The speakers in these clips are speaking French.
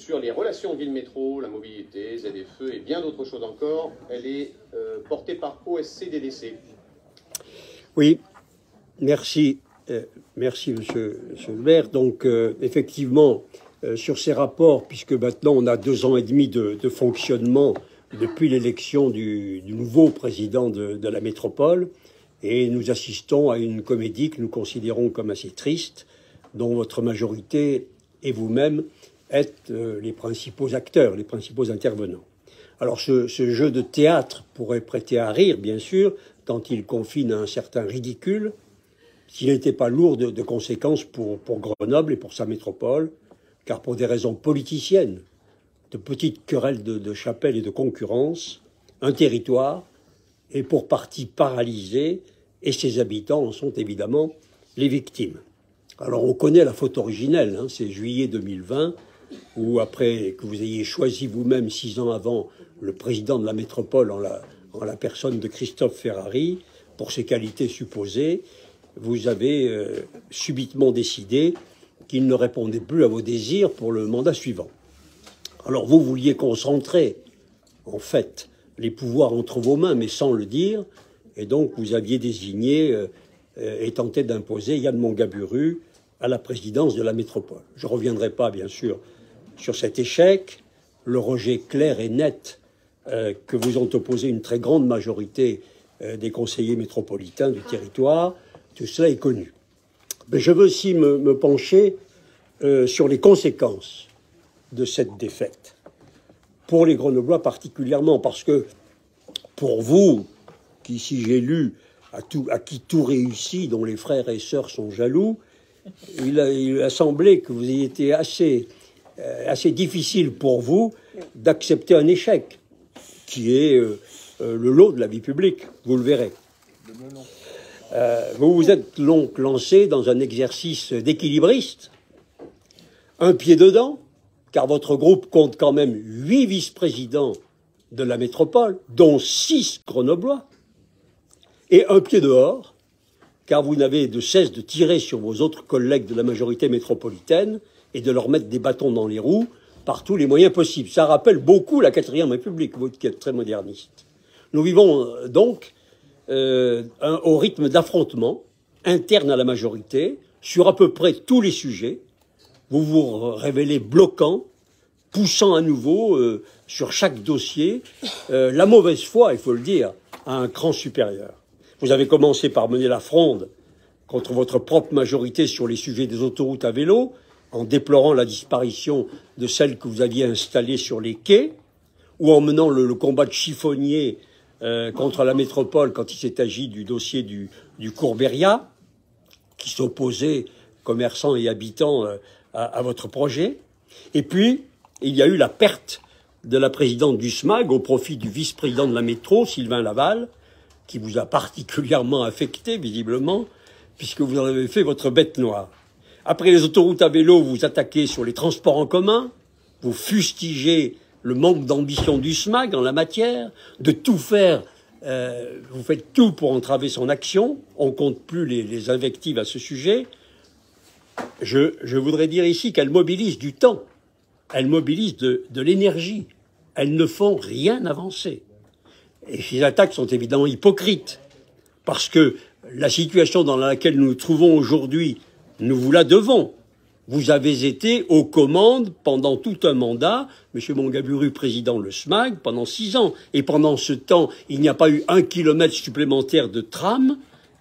Sur les relations ville-métro, la mobilité, ZFE et bien d'autres choses encore, elle est portée par OSC-DDC. Oui, merci. Merci, monsieur le maire. Donc, effectivement, sur ces rapports, puisque maintenant on a 2 ans et demi de fonctionnement depuis l'élection du nouveau président de la métropole, et nous assistons à une comédie que nous considérons comme assez triste, dont votre majorité et vous-même êtes les principaux acteurs, les principaux intervenants. Alors ce jeu de théâtre pourrait prêter à rire, bien sûr, tant il confine à un certain ridicule, s'il n'était pas lourd de conséquences pour Grenoble et pour sa métropole, car pour des raisons politiciennes, de petites querelles de chapelle et de concurrence, un territoire est pour partie paralysé, et ses habitants en sont évidemment les victimes. Alors on connaît la faute originelle, hein, c'est juillet 2020, où après que vous ayez choisi vous-même 6 ans avant le président de la métropole en la personne de Christophe Ferrari, pour ses qualités supposées, vous avez subitement décidé qu'il ne répondait plus à vos désirs pour le mandat suivant. Alors vous vouliez concentrer, en fait, les pouvoirs entre vos mains, mais sans le dire, et donc vous aviez désigné et tenté d'imposer Yann Mongaburu à la présidence de la métropole. Je ne reviendrai pas, bien sûr, sur cet échec, le rejet clair et net que vous ont opposé une très grande majorité des conseillers métropolitains du territoire. Tout cela est connu. Mais je veux aussi me pencher sur les conséquences de cette défaite. Pour les Grenoblois particulièrement, parce que pour vous, qui, si j'ai lu, à qui tout réussit, dont les frères et sœurs sont jaloux, il a semblé que vous ayez été assez difficile pour vous d'accepter un échec, qui est le lot de la vie publique, vous le verrez. Vous vous êtes donc lancé dans un exercice d'équilibriste, un pied dedans, car votre groupe compte quand même 8 vice-présidents de la métropole, dont 6 grenoblois, et un pied dehors, car vous n'avez de cesse de tirer sur vos autres collègues de la majorité métropolitaine et de leur mettre des bâtons dans les roues par tous les moyens possibles. Ça rappelle beaucoup la 4e République, vous qui êtes très moderniste. Nous vivons donc au rythme d'affrontements internes à la majorité sur à peu près tous les sujets. Vous vous révélez bloquant, poussant à nouveau sur chaque dossier la mauvaise foi, il faut le dire, à un cran supérieur. Vous avez commencé par mener la fronde contre votre propre majorité sur les sujets des autoroutes à vélo, en déplorant la disparition de celles que vous aviez installées sur les quais, ou en menant le combat de chiffonnier contre la métropole quand il s'est agi du dossier du Courberia, qui s'opposait, commerçants et habitants, à votre projet. Et puis, il y a eu la perte de la présidente du SMAG au profit du vice-président de la métro, Sylvain Laval, qui vous a particulièrement affecté, visiblement, puisque vous en avez fait votre bête noire. Après les autoroutes à vélo, vous vous attaquez sur les transports en commun, vous fustigez le manque d'ambition du SMAG en la matière, de tout faire, vous faites tout pour entraver son action, on compte plus les invectives à ce sujet. Je voudrais dire ici qu'elle mobilise du temps, elle mobilise de l'énergie, elles ne font rien avancer. Et ces attaques sont évidemment hypocrites, parce que la situation dans laquelle nous nous trouvons aujourd'hui, nous vous la devons. Vous avez été aux commandes pendant tout un mandat, M. Mongaburu, président le SMAG, pendant 6 ans. Et pendant ce temps, il n'y a pas eu 1 kilomètre supplémentaire de tram,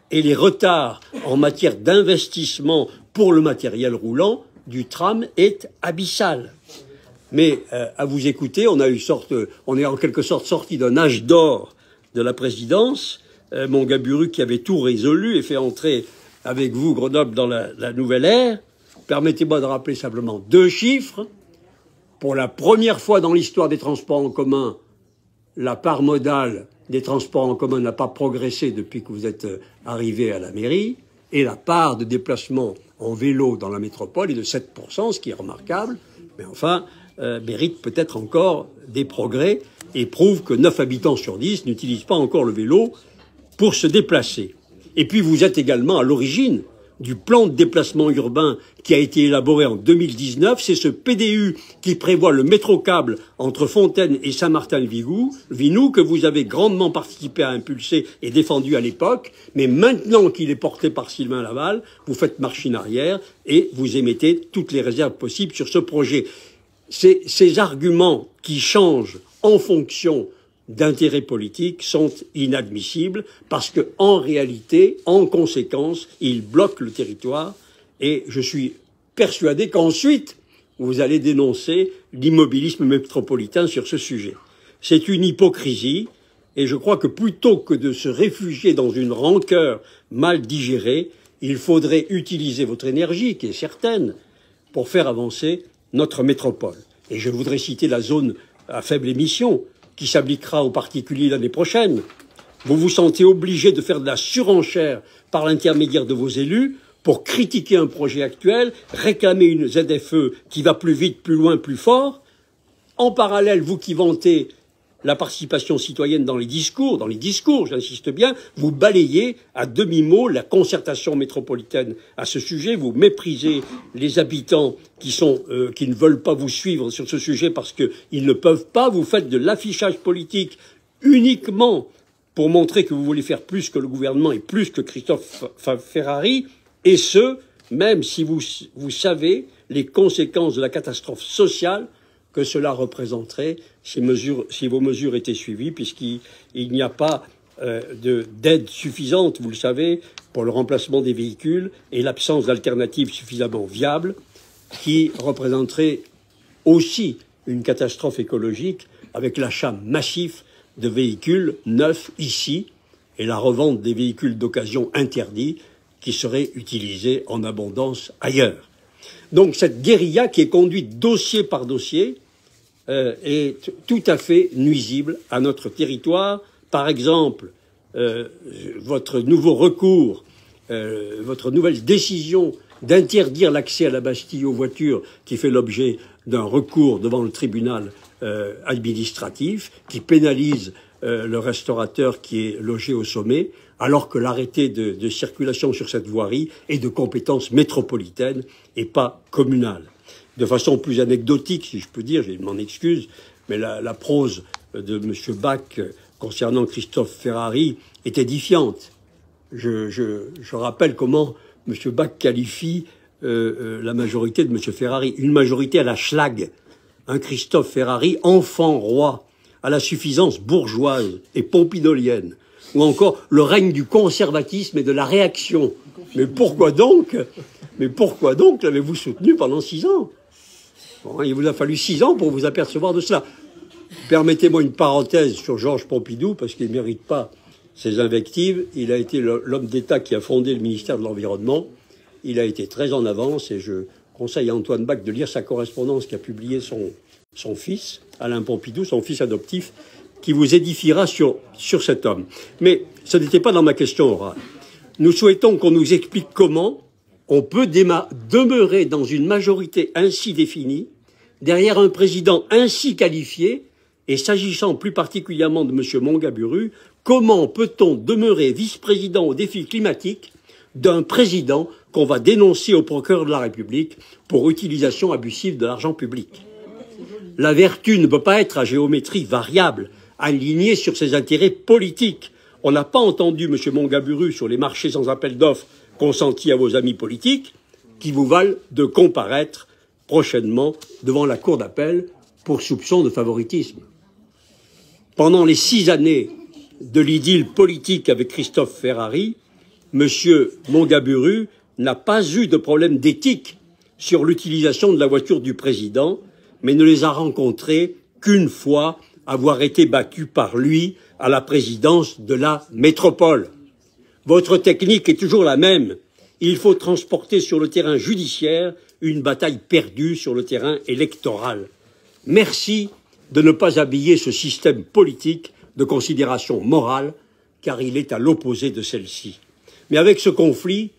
et les retards en matière d'investissement pour le matériel roulant du tram est abyssal. Mais à vous écouter, on est en quelque sorte sorti d'un âge d'or de la présidence. Mongaburu qui avait tout résolu et fait entrer avec vous Grenoble dans la nouvelle ère. Permettez-moi de rappeler simplement 2 chiffres. Pour la première fois dans l'histoire des transports en commun, la part modale des transports en commun n'a pas progressé depuis que vous êtes arrivé à la mairie. Et la part de déplacement en vélo dans la métropole est de 7%, ce qui est remarquable. Mais enfin, mérite peut-être encore des progrès et prouve que 9 habitants sur 10 n'utilisent pas encore le vélo pour se déplacer. Et puis vous êtes également à l'origine du plan de déplacement urbain qui a été élaboré en 2019. C'est ce PDU qui prévoit le métro-câble entre Fontaine et Saint-Martin-le-Vinou que vous avez grandement participé à impulser et défendu à l'époque. Mais maintenant qu'il est porté par Sylvain Laval, vous faites machine arrière et vous émettez toutes les réserves possibles sur ce projet. Ces arguments qui changent en fonction d'intérêts politiques sont inadmissibles parce que, en réalité, en conséquence, ils bloquent le territoire et je suis persuadé qu'ensuite, vous allez dénoncer l'immobilisme métropolitain sur ce sujet. C'est une hypocrisie et je crois que plutôt que de se réfugier dans une rancœur mal digérée, il faudrait utiliser votre énergie, qui est certaine, pour faire avancer notre métropole. Et je voudrais citer la zone à faible émission, qui s'appliquera aux particuliers l'année prochaine. Vous vous sentez obligé de faire de la surenchère par l'intermédiaire de vos élus pour critiquer un projet actuel, réclamer une ZFE qui va plus vite, plus loin, plus fort. En parallèle, vous qui vantez la participation citoyenne dans les discours, j'insiste bien, vous balayez à demi-mot la concertation métropolitaine à ce sujet, vous méprisez les habitants qui ne veulent pas vous suivre sur ce sujet parce qu'ils ne peuvent pas, vous faites de l'affichage politique uniquement pour montrer que vous voulez faire plus que le gouvernement et plus que Christophe Ferrari, et ce, même si vous savez les conséquences de la catastrophe sociale que cela représenterait si vos mesures étaient suivies, puisqu'il n'y a pas d'aide suffisante, vous le savez, pour le remplacement des véhicules et l'absence d'alternatives suffisamment viables, qui représenterait aussi une catastrophe écologique avec l'achat massif de véhicules neufs ici et la revente des véhicules d'occasion interdits qui seraient utilisés en abondance ailleurs. Donc cette guérilla qui est conduite dossier par dossier est tout à fait nuisible à notre territoire. Par exemple, votre nouveau recours, votre nouvelle décision d'interdire l'accès à la Bastille aux voitures qui fait l'objet d'un recours devant le tribunal administratif, qui pénalise le restaurateur qui est logé au sommet, alors que l'arrêté de circulation sur cette voirie est de compétence métropolitaine et pas communale. De façon plus anecdotique, si je peux dire, je m'en excuse, mais la prose de M. Bach concernant Christophe Ferrari est édifiante. Je rappelle comment M. Bach qualifie la majorité de M. Ferrari, une majorité à la Schlag, un Christophe Ferrari, enfant roi, à la suffisance bourgeoise et pompidolienne, ou encore le règne du conservatisme et de la réaction. Mais pourquoi donc l'avez-vous soutenu pendant 6 ans? Bon, il vous a fallu 6 ans pour vous apercevoir de cela. Permettez-moi une parenthèse sur Georges Pompidou, parce qu'il ne mérite pas ses invectives. Il a été l'homme d'État qui a fondé le ministère de l'Environnement. Il a été très en avance et je conseille à Antoine Bach de lire sa correspondance qu'a publiée son fils, Alain Pompidou, son fils adoptif, qui vous édifiera sur cet homme. Mais ce n'était pas dans ma question orale. Nous souhaitons qu'on nous explique comment on peut demeurer dans une majorité ainsi définie, derrière un président ainsi qualifié, et s'agissant plus particulièrement de M. Mongaburu, comment peut-on demeurer vice-président au défi climatique d'un président qu'on va dénoncer au procureur de la République pour utilisation abusive de l'argent public? La vertu ne peut pas être à géométrie variable, alignée sur ses intérêts politiques. On n'a pas entendu M. Mongaburu sur les marchés sans appel d'offres consentis à vos amis politiques, qui vous valent de comparaître prochainement devant la Cour d'appel pour soupçon de favoritisme. Pendant les 6 années de l'idylle politique avec Christophe Ferrari, M. Mongaburu n'a pas eu de problème d'éthique sur l'utilisation de la voiture du président, mais ne les a rencontrés qu'une fois avoir été battu par lui à la présidence de la métropole. Votre technique est toujours la même. Il faut transporter sur le terrain judiciaire une bataille perdue sur le terrain électoral. Merci de ne pas habiller ce système politique de considération morale, car il est à l'opposé de celle-ci. Mais avec ce conflit,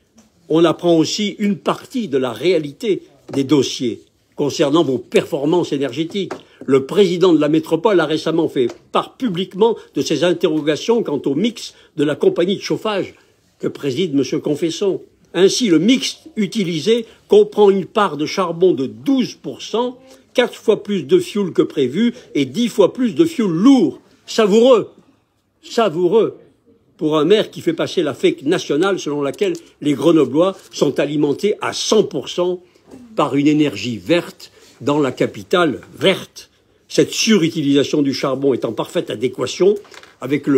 on apprend aussi une partie de la réalité des dossiers concernant vos performances énergétiques. Le président de la métropole a récemment fait part publiquement de ses interrogations quant au mix de la compagnie de chauffage que préside M. Confesson. Ainsi, le mix utilisé comprend une part de charbon de 12%, 4 fois plus de fioul que prévu et 10 fois plus de fioul lourd. Savoureux, savoureux, pour un maire qui fait passer la fake nationale selon laquelle les Grenoblois sont alimentés à 100% par une énergie verte dans la capitale verte. Cette surutilisation du charbon est en parfaite adéquation avec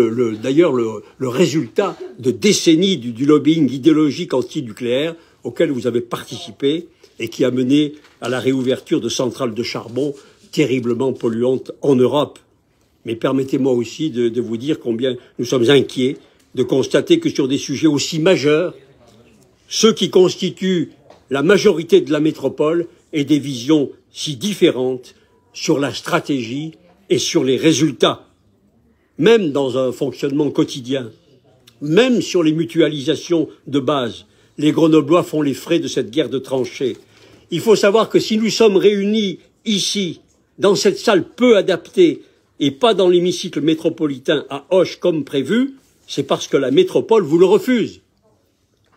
d'ailleurs le résultat de décennies du lobbying idéologique anti-nucléaire auquel vous avez participé et qui a mené à la réouverture de centrales de charbon terriblement polluantes en Europe. Mais permettez-moi aussi de vous dire combien nous sommes inquiets de constater que sur des sujets aussi majeurs, ceux qui constituent la majorité de la métropole aient des visions si différentes sur la stratégie et sur les résultats, même dans un fonctionnement quotidien, même sur les mutualisations de base. Les Grenoblois font les frais de cette guerre de tranchées. Il faut savoir que si nous sommes réunis ici, dans cette salle peu adaptée, et pas dans l'hémicycle métropolitain à Auch comme prévu, c'est parce que la métropole vous le refuse.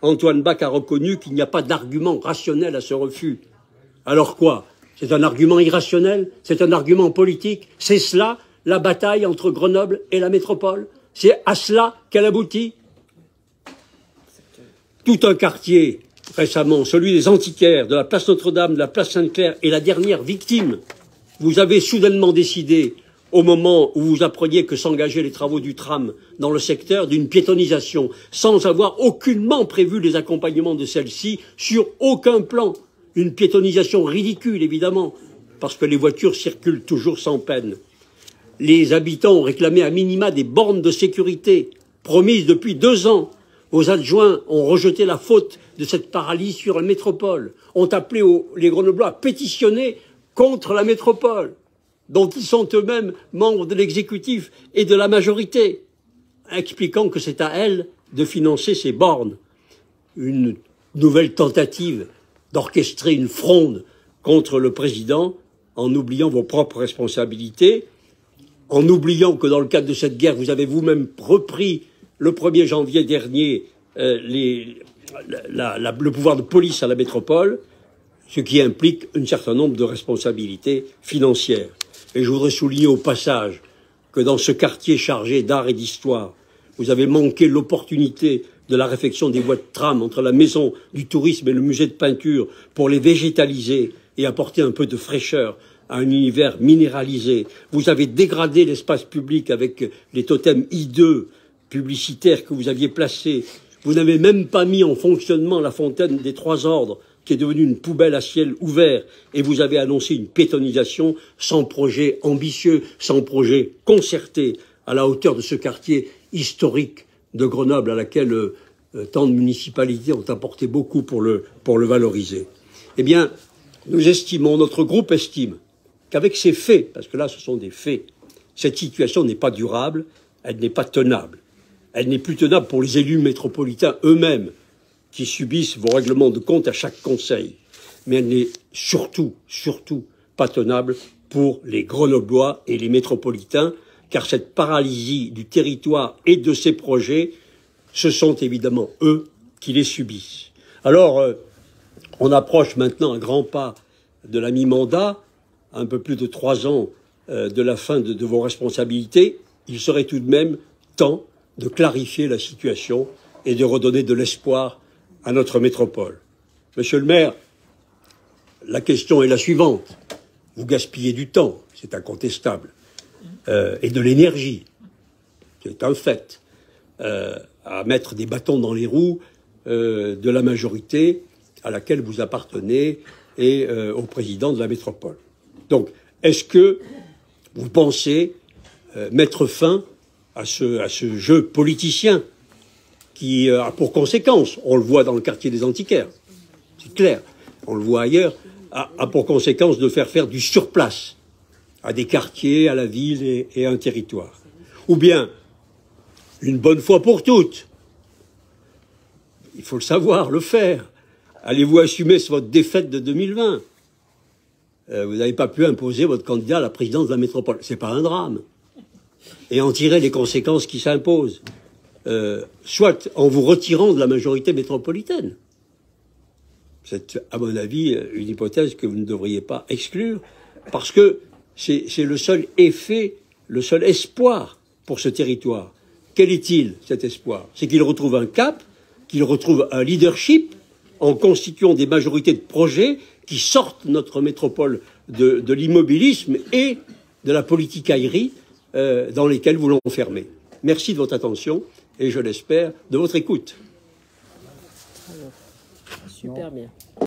Antoine Bach a reconnu qu'il n'y a pas d'argument rationnel à ce refus. Alors quoi? C'est un argument irrationnel? C'est un argument politique? C'est cela, la bataille entre Grenoble et la métropole? C'est à cela qu'elle aboutit? Tout un quartier, récemment, celui des Antiquaires, de la place Notre-Dame, de la place Sainte-Claire, est la dernière victime. Vous avez soudainement décidé, au moment où vous appreniez que s'engageaient les travaux du tram dans le secteur, d'une piétonisation, sans avoir aucunement prévu les accompagnements de celle-ci sur aucun plan. Une piétonisation ridicule, évidemment, parce que les voitures circulent toujours sans peine. Les habitants ont réclamé à minima des bornes de sécurité, promises depuis 2 ans. Vos adjoints ont rejeté la faute de cette paralysie sur la métropole, ont appelé les Grenoblois à pétitionner contre la métropole, dont ils sont eux-mêmes membres de l'exécutif et de la majorité, expliquant que c'est à elle de financer ces bornes. Une nouvelle tentative d'orchestrer une fronde contre le président en oubliant vos propres responsabilités, en oubliant que dans le cadre de cette guerre, vous avez vous-même repris le 1er janvier dernier le pouvoir de police à la métropole, ce qui implique un certain nombre de responsabilités financières. Et je voudrais souligner au passage que dans ce quartier chargé d'art et d'histoire, vous avez manqué l'opportunité de la réfection des voies de tram entre la maison du tourisme et le musée de peinture pour les végétaliser et apporter un peu de fraîcheur à un univers minéralisé. Vous avez dégradé l'espace public avec les totems hideux publicitaires que vous aviez placés. Vous n'avez même pas mis en fonctionnement la fontaine des 3 ordres, qui est devenue une poubelle à ciel ouvert, et vous avez annoncé une piétonisation sans projet ambitieux, sans projet concerté, à la hauteur de ce quartier historique de Grenoble, à laquelle tant de municipalités ont apporté beaucoup pour le valoriser. Eh bien, nous estimons, notre groupe estime, qu'avec ces faits, parce que là ce sont des faits, cette situation n'est pas durable, elle n'est pas tenable. Elle n'est plus tenable pour les élus métropolitains eux-mêmes, qui subissent vos règlements de compte à chaque conseil. Mais elle n'est surtout pas tenable pour les Grenoblois et les métropolitains, car cette paralysie du territoire et de ses projets, ce sont évidemment eux qui les subissent. Alors, on approche maintenant à grands pas de la mi-mandat, un peu plus de 3 ans de la fin de vos responsabilités. Il serait tout de même temps de clarifier la situation et de redonner de l'espoir à notre métropole. Monsieur le maire, la question est la suivante. Vous gaspillez du temps, c'est incontestable, et de l'énergie, c'est un fait, à mettre des bâtons dans les roues de la majorité à laquelle vous appartenez et au président de la métropole. Donc, est-ce que vous pensez mettre fin à ce jeu politicien qui a pour conséquence, on le voit dans le quartier des Antiquaires, c'est clair, on le voit ailleurs, a pour conséquence de faire du surplace à des quartiers, à la ville et à un territoire. Ou bien, une bonne fois pour toutes, il faut le savoir, le faire. Allez-vous assumer votre défaite de 2020 ? Vous n'avez pas pu imposer votre candidat à la présidence de la métropole. C'est pas un drame. Et en tirer les conséquences qui s'imposent. Soit en vous retirant de la majorité métropolitaine. C'est, à mon avis, une hypothèse que vous ne devriez pas exclure, parce que c'est le seul effet, le seul espoir pour ce territoire. Quel est-il, cet espoir? C'est qu'il retrouve un cap, qu'il retrouve un leadership en constituant des majorités de projets qui sortent notre métropole de l'immobilisme et de la politicaillerie dans lesquelles vous l'enfermez. Merci de votre attention et, je l'espère, de votre écoute. Super bien.